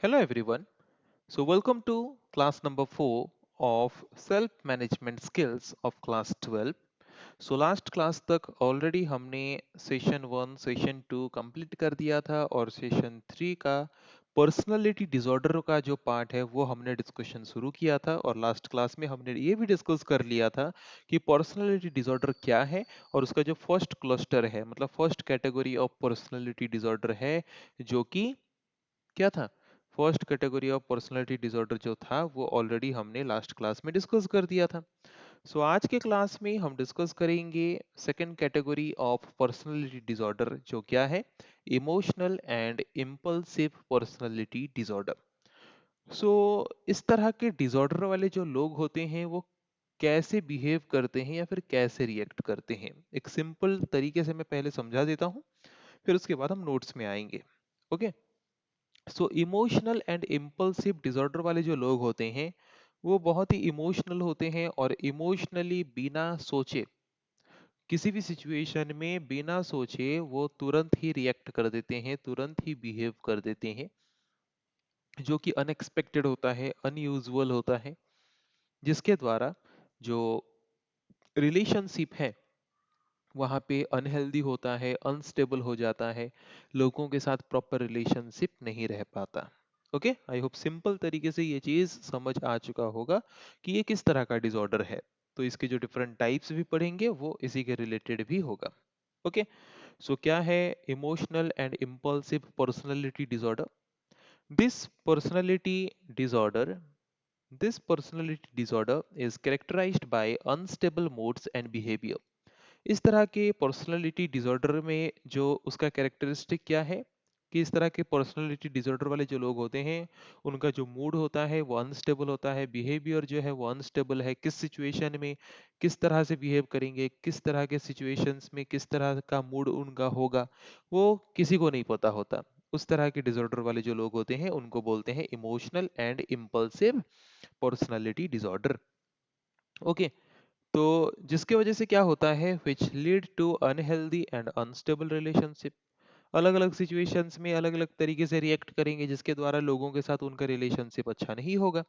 Hello everyone. So welcome to class number 4 of self management skills of class 12. So last class तक already हमने session 1 session 2 complete कर दिया था और session 3 का पर्सनालिटी डिसऑर्डर का जो पार्ट है वो हमने डिस्कशन शुरू किया था और लास्ट क्लास में हमने ये भी डिस्कस कर लिया था कि पर्सनालिटी डिसऑर्डर क्या है और उसका जो फर्स्ट क्लस्टर है मतलब first category of personality disorder है जो कि क्या था first category of personality disorder जो था वो ऑलरेडी हमने लास्ट क्लास में डिस्कस कर दिया था। सो आज के क्लास में हम डिस्कस करेंगे second category of personality disorder जो क्या है emotional and impulsive personality disorder. So इस तरह के डिसऑर्डर वाले जो लोग होते हैं वो कैसे बिहेव करते हैं या फिर कैसे रिएक्ट करते हैं, एक सिंपल तरीके से मैं पहले समझा देता हूँ, फिर उसके बाद हम नोट्स में आएंगे। Okay. So emotional and impulsive disorder वाले जो लोग होते हैं वो बहुत ही इमोशनल होते हैं और इमोशनली बिना सोचे किसी भी सिचुएशन में बिना सोचे वो तुरंत ही रिएक्ट कर देते हैं, तुरंत ही बिहेव कर देते हैं, जो कि अनएक्सपेक्टेड होता है, अनयूजुअल होता है, जिसके द्वारा जो रिलेशनशिप है वहाँ पे अनहेल्दी होता है, अनस्टेबल हो जाता है, लोगों के साथ प्रॉपर रिलेशनशिप नहीं रह पाता। ओके, आई होप सिंपल तरीके से ये चीज समझ आ चुका होगा कि ये किस तरह का डिसऑर्डर है। तो इसके जो डिफरेंट टाइप्स भी पढ़ेंगे वो इसी के रिलेटेड भी होगा। ओके। सो क्या है emotional and impulsive personality disorder? This personality disorder this personality disorder is characterized by unstable moods and behavior। इस तरह के पर्सनालिटी डिसऑर्डर में जो उसका कैरेक्टरिस्टिक क्या है कि इस तरह के पर्सनालिटी डिसऑर्डर वाले जो लोग होते हैं उनका जो मूड होता है वो अनस्टेबल होता है, बिहेवियर जो है वो अनस्टेबल है, किस सिचुएशन में किस तरह से बिहेव करेंगे, किस तरह के सिचुएशंस में किस तरह का मूड उनका होगा वो किसी को नहीं पता होता। उस तरह के डिसऑर्डर वाले जो लोग होते हैं उनको बोलते हैं emotional and impulsive personality disorder. Okay. तो जिसके वजह से क्या होता है which lead to unhealthy and unstable relationship. अलग अलग सिचुएशंस में अलग अलग तरीके से रिएक्ट करेंगे जिसके द्वारा लोगों के साथ उनका रिलेशनशिप अच्छा नहीं होगा।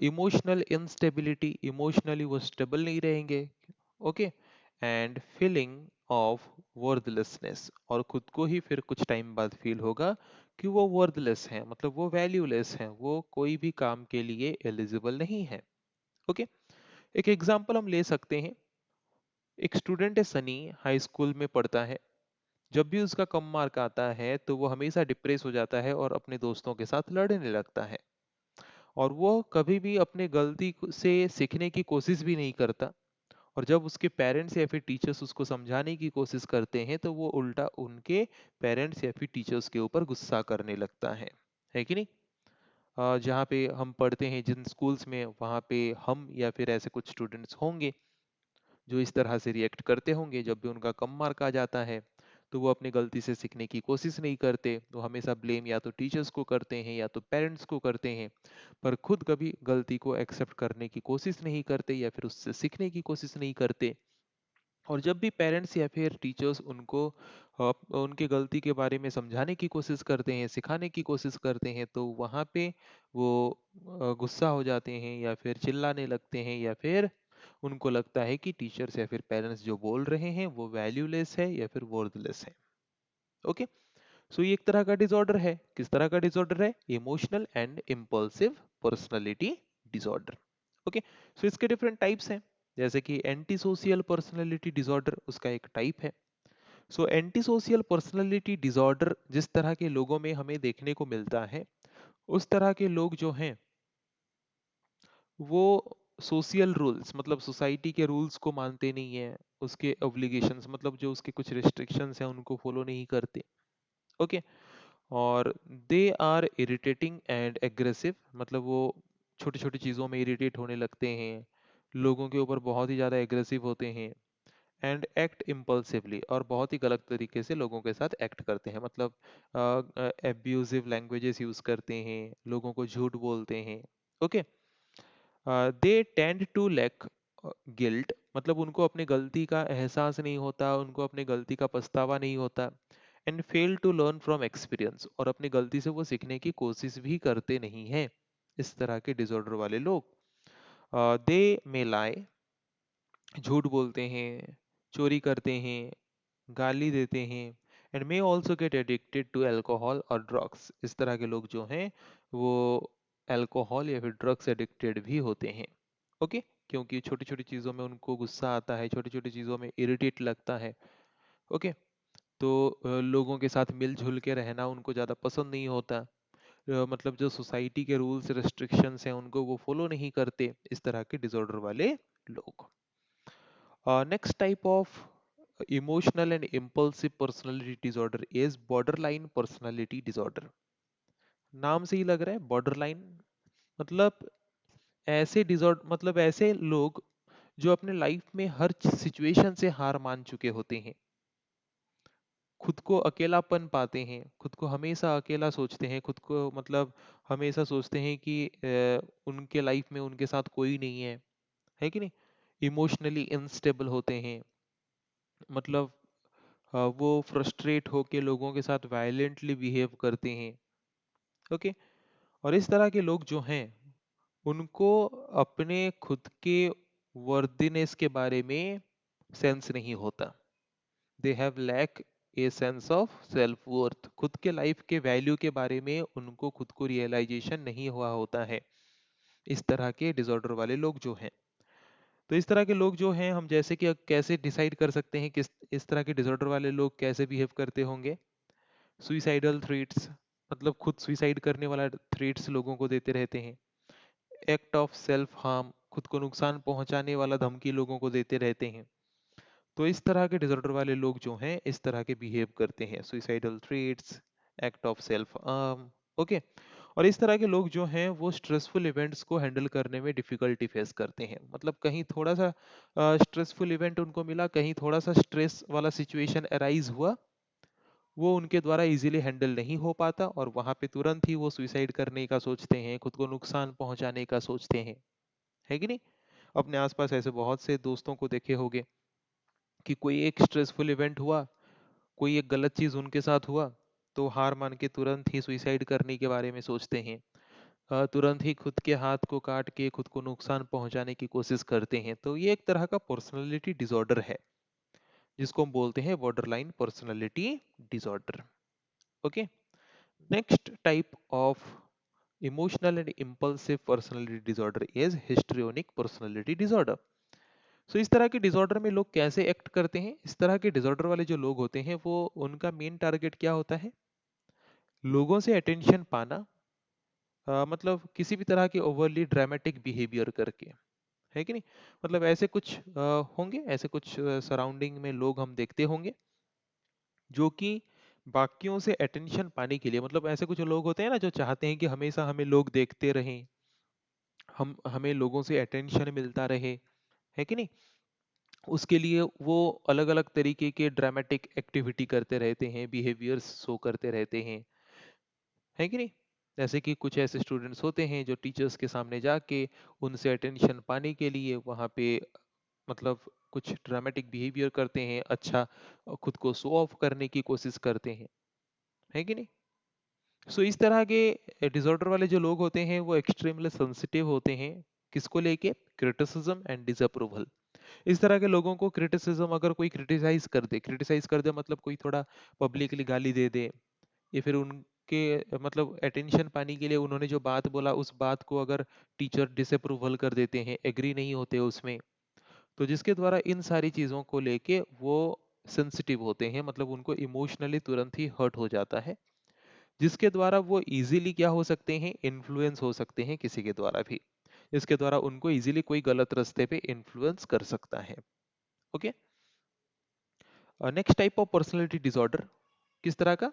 इमोशनल इंस्टेबिलिटी, इमोशनली वो स्टेबल नहीं रहेंगे। Okay. And feeling of worthlessness, और खुद को ही फिर कुछ टाइम बाद फील होगा कि वो वर्थलेस हैं, मतलब वो वैल्यूलेस हैं, वो कोई भी काम के लिए एलिजिबल नहीं है। ओके। एक एग्जांपल हम ले सकते हैं। एक स्टूडेंट है सनी, हाई स्कूल में पढ़ता है। जब भी उसका कम मार्क आता है तो वो हमेशा डिप्रेस हो जाता है और अपने दोस्तों के साथ लड़ने लगता है, और वो कभी भी अपने से सीखने की कोशिश भी नहीं करता। और जब उसके पेरेंट्स या फिर टीचर्स उसको समझाने की कोशिश करते हैं तो वो उल्टा उनके पेरेंट्स या फिर टीचर्स के ऊपर गुस्सा करने लगता है कि नहीं? जहाँ पे हम पढ़ते हैं जिन स्कूल्स में, वहाँ पे हम या फिर ऐसे कुछ स्टूडेंट्स होंगे जो इस तरह से रिएक्ट करते होंगे। जब भी उनका कम मार्क आ जाता है तो वो अपनी गलती से सीखने की कोशिश नहीं करते, तो हमेशा ब्लेम या तो टीचर्स को करते हैं या तो पेरेंट्स को करते हैं, पर खुद कभी गलती को एक्सेप्ट करने की कोशिश नहीं करते या फिर उससे सीखने की कोशिश नहीं करते। और जब भी पेरेंट्स या फिर टीचर्स उनको उनके गलती के बारे में समझाने की कोशिश करते हैं, सिखाने की कोशिश करते हैं, तो वहाँ पे वो गुस्सा हो जाते हैं या फिर चिल्लाने लगते हैं या फिर उनको लगता है कि टीचर्स या फिर पेरेंट्स जो बोल रहे हैं वो वैल्यूलेस है या फिर वर्थलेस है। ओके। सो ये एक तरह का डिसऑर्डर है। किस तरह का डिसऑर्डर है? Emotional and impulsive personality disorder. Okay. So इसके डिफरेंट टाइप्स हैं, जैसे कि एंटी सोशियल पर्सनालिटी डिसऑर्डर उसका एक टाइप है। So anti social personality disorder जिस तरह के लोगों में हमें देखने को मिलता है, उस तरह के लोग जो हैं वो सोशल रूल्स मतलब सोसाइटी के रूल्स को मानते नहीं है, उसके ऑब्लिगेशंस मतलब जो उसके कुछ रिस्ट्रिक्शंस हैं उनको फॉलो नहीं करते। ओके। और they are irritating and aggressive, मतलब वो छोटी छोटी चीज़ों में इरिटेट होने लगते हैं, लोगों के ऊपर बहुत ही ज़्यादा एग्रेसिव होते हैं। एंड एक्ट इम्पल्सिवली, और बहुत ही गलत तरीके से लोगों के साथ एक्ट करते हैं, मतलब एब्यूजिव लैंग्वेजेस यूज करते हैं, लोगों को झूठ बोलते हैं। Okay. They tend to lack guilt, मतलब उनको अपनी गलती का एहसास नहीं होता, उनको अपनी गलती का पछतावा नहीं होता। And fail to learn from experience, और अपनी गलती से वो सीखने की कोशिश भी करते नहीं हैं। इस तरह के डिसऑर्डर वाले लोग, दे मे लाई, झूठ बोलते हैं, चोरी करते हैं, गाली देते हैं, and may also get addicted to alcohol और ड्रग्स। इस तरह के लोग जो हैं वो अल्कोहल या फिर ड्रग्स एडिक्टेड भी होते हैं। ओके, क्योंकि छोटी छोटी चीज़ों में उनको गुस्सा आता है, छोटी छोटी चीज़ों में इरिटेट लगता है। ओके, तो लोगों के साथ मिलजुल के रहना उनको ज़्यादा पसंद नहीं होता। मतलब जो सोसाइटी के रूल्स रेस्ट्रिक्शंस हैं उनको वो फॉलो नहीं करते, इस तरह के डिसऑर्डर वाले लोग। Next type of emotional and impulsive personality disorder is borderline personality disorder. नाम से ही लग रहा है बॉर्डरलाइन, मतलब ऐसे डिसऑर्डर, मतलब ऐसे लोग जो अपने लाइफ में हर सिचुएशन से हार मान चुके होते हैं, खुद को अकेलापन पाते हैं, खुद को हमेशा अकेला सोचते हैं, खुद को मतलब हमेशा सोचते हैं कि उनके लाइफ में उनके साथ कोई नहीं है कि नहीं। इमोशनली अनस्टेबल होते हैं, मतलब वो फ्रस्ट्रेट होके लोगों के साथ वायलेंटली बिहेव करते हैं। ओके, और इस तरह के लोग जो हैं उनको अपने खुद के वर्दीनेस के बारे में सेंस नहीं होता। They have lack a sense of self worth, खुद के लाइफ के वैल्यू के बारे में उनको खुद को रियलाइजेशन नहीं हुआ होता है। इस तरह के डिसऑर्डर वाले लोग जो हैं, तो इस तरह के लोग जो हैं, हम जैसे कि कैसे डिसाइड कर सकते हैं किस इस तरह के डिसऑर्डर वाले लोग कैसे बिहेव करते होंगे। सुइसाइडल थ्रेट्स, मतलब खुद सुइसाइड करने वाला थ्रेट्स लोगों को देते रहते हैं। एक्ट ऑफ सेल्फ हार्म, खुद को नुकसान पहुंचाने वाला धमकी लोगों को देते रहते हैं। तो इस तरह के डिसऑर्डर वाले लोग जो हैं इस तरह के बिहेव करते हैं, suicidal threats, act of self harm. Okay, और इस तरह के लोग जो हैं वो स्ट्रेसफुल इवेंट्स को हैंडल करने में डिफिकल्टी फेस करते हैं। मतलब कहीं थोड़ा सा स्ट्रेसफुल इवेंट उनको मिला, कहीं थोड़ा सा स्ट्रेस वाला सिचुएशन अराइज हुआ, वो उनके द्वारा इजीली हैंडल नहीं हो पाता और वहां पे तुरंत ही वो सुइसाइड करने का सोचते हैं, खुद को नुकसान पहुंचाने का सोचते हैं, है कि नहीं। अपने आसपास ऐसे बहुत से दोस्तों को देखे होंगे कि कोई एक स्ट्रेसफुल इवेंट हुआ, कोई एक गलत चीज उनके साथ हुआ, तो हार मान के तुरंत ही सुइसाइड करने के बारे में सोचते हैं। तुरंत ही खुद के हाथ को काट के खुद को नुकसान पहुंचाने की कोशिश करते हैं। तो ये एक तरह का पर्सनालिटी डिसऑर्डर है जिसको हम बोलते हैं borderline personality disorder. Okay, next type of emotional and impulsive personality disorder is histrionic personality disorder. So इस तरह के डिसऑर्डर में लोग कैसे एक्ट करते हैं, इस तरह के डिसऑर्डर वाले जो लोग होते हैं वो उनका मेन टारगेट क्या होता है, लोगों से अटेंशन पाना, मतलब किसी भी तरह के ओवरली ड्रामेटिक बिहेवियर करके, है कि नहीं। मतलब ऐसे कुछ होंगे, ऐसे कुछ सराउंडिंग में लोग हम देखते होंगे जो कि बाकियों से अटेंशन पाने के लिए, मतलब ऐसे कुछ लोग होते हैं ना जो चाहते हैं कि हमेशा हमें लोग देखते रहें, हमें लोगों से अटेंशन मिलता रहे, है कि नहीं। उसके लिए वो अलग अलग तरीके के ड्रामेटिक एक्टिविटी करते रहते हैं, बिहेवियर्स शो करते रहते हैं, है कि नहीं। जैसे कि कुछ ऐसे स्टूडेंट्स होते हैं जो टीचर्स के सामने जाके उनसे अटेंशन पाने के लिए वहाँ पे मतलब कुछ ड्रामेटिक बिहेवियर करते हैं, अच्छा खुद को शो ऑफ करने की कोशिश करते हैं, है कि नहीं। सो इस तरह के डिसऑर्डर वाले जो लोग होते हैं वो एक्सट्रीमली सेंसिटिव होते हैं, किसको लेके, क्रिटिसिज्म एंड डिसअप्रूवल। इस तरह के लोगों को क्रिटिसिज्म, अगर कोई क्रिटिसाइज कर दे मतलब कोई थोड़ा पब्लिकली गाली दे दे, या फिर उनके मतलब अटेंशन पाने के लिए उन्होंने जो बात बोला उस बात को अगर टीचर डिसअप्रूवल कर देते हैं, एग्री नहीं होते उसमें, तो जिसके द्वारा इन सारी चीजों को लेके वो सेंसिटिव होते हैं, मतलब उनको इमोशनली तुरंत ही हर्ट हो जाता है, जिसके द्वारा वो इजीली क्या हो सकते हैं, इन्फ्लुएंस हो सकते हैं किसी के द्वारा भी, जिसके द्वारा उनको इजीली कोई गलत रास्ते पे इन्फ्लुएंस कर सकता है। Okay, next type of personality disorder किस तरह का,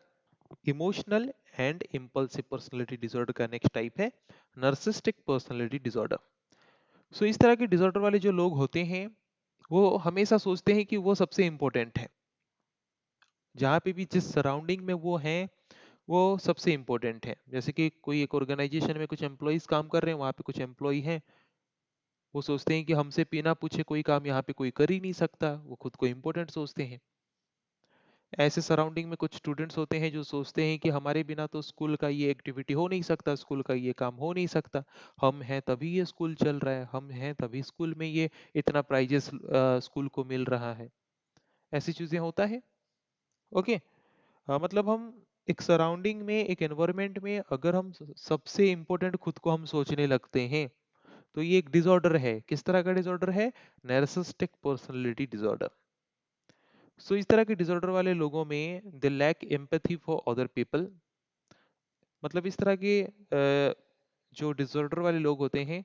emotional and impulsive personality disorder का नेक्स्ट टाइप है नर्सिस्टिक पर्सनालिटी डिसऑर्डर। सो इस तरह के डिसऑर्डर वाले जो लोग होते हैं वो हमेशा सोचते हैं कि वो सबसे इंपॉर्टेंट है, जहाँ पे भी जिस सराउंडिंग में वो हैं वो सबसे इंपॉर्टेंट है। जैसे कि कोई एक ऑर्गेनाइजेशन में कुछ एम्प्लॉइज काम कर रहे हैं, वहाँ पे कुछ एम्प्लॉय हैं, वो सोचते हैं कि हमसे बिना पूछे कोई काम यहाँ पे कोई कर ही नहीं सकता, वो खुद को इंपॉर्टेंट सोचते हैं। ऐसे सराउंडिंग में कुछ स्टूडेंट्स होते हैं जो सोचते हैं कि हमारे बिना तो स्कूल का ये एक्टिविटी हो नहीं सकता, स्कूल का ये काम हो नहीं सकता, हम हैं तभी ये स्कूल चल रहा है, हम हैं तभी स्कूल में ये इतना प्राइजेस स्कूल को मिल रहा है। ऐसी चीजें होता है। ओके। मतलब हम एक सराउंडिंग में, एक एनवायरनमेंट में अगर हम सबसे इम्पोर्टेंट खुद को हम सोचने लगते हैं, तो ये एक डिसऑर्डर है। किस तरह का डिसऑर्डर है? नैर्सिसिस्टिक पर्सनालिटी डिसऑर्डर। सो इस तरह के डिसऑर्डर वाले लोगों में they lack empathy for other people. मतलब इस तरह के जो डिसऑर्डर वाले लोग होते हैं,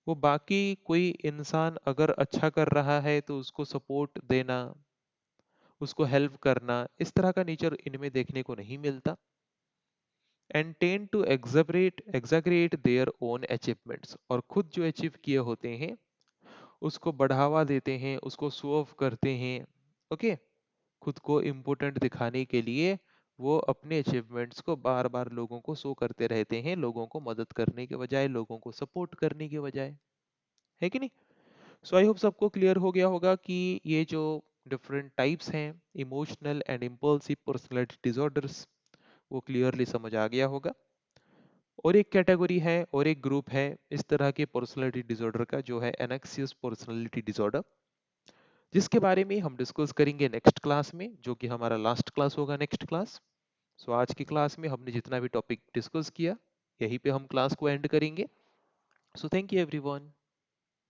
वो बाकी कोई इंसान अगर अच्छा कर रहा है तो उसको सपोर्ट देना, उसको हेल्प करना, इस तरह का नेचर इनमें देखने को नहीं मिलता। And tend to exaggerate their own achievements, और खुद जो अचीव किए होते हैं उसको बढ़ावा देते हैं, उसको शो ऑफ करते हैं। ओके। खुद को इम्पोर्टेंट दिखाने के लिए वो अपने अचीवमेंट्स को बार बार लोगों को शो करते रहते हैं, लोगों को मदद करने के बजाय, लोगों को सपोर्ट करने के बजाय। है कि नहीं? सो आई होप सबको क्लियर हो गया होगा कि ये जो डिफरेंट टाइप्स हैं, emotional and impulsive personality disorders, वो क्लियरली समझ आ गया होगा। और एक कैटेगरी है और एक ग्रुप है इस तरह के पर्सनालिटी डिसऑर्डर का, जो है एनेक्सियस पर्सनालिटी डिसऑर्डर, जिसके बारे में हम डिस्कस करेंगे नेक्स्ट क्लास में, जो कि हमारा लास्ट क्लास होगा, नेक्स्ट क्लास। सो आज की क्लास में हमने जितना भी टॉपिक डिस्कस किया, यहीं पे हम क्लास को एंड करेंगे। So thank you everyone.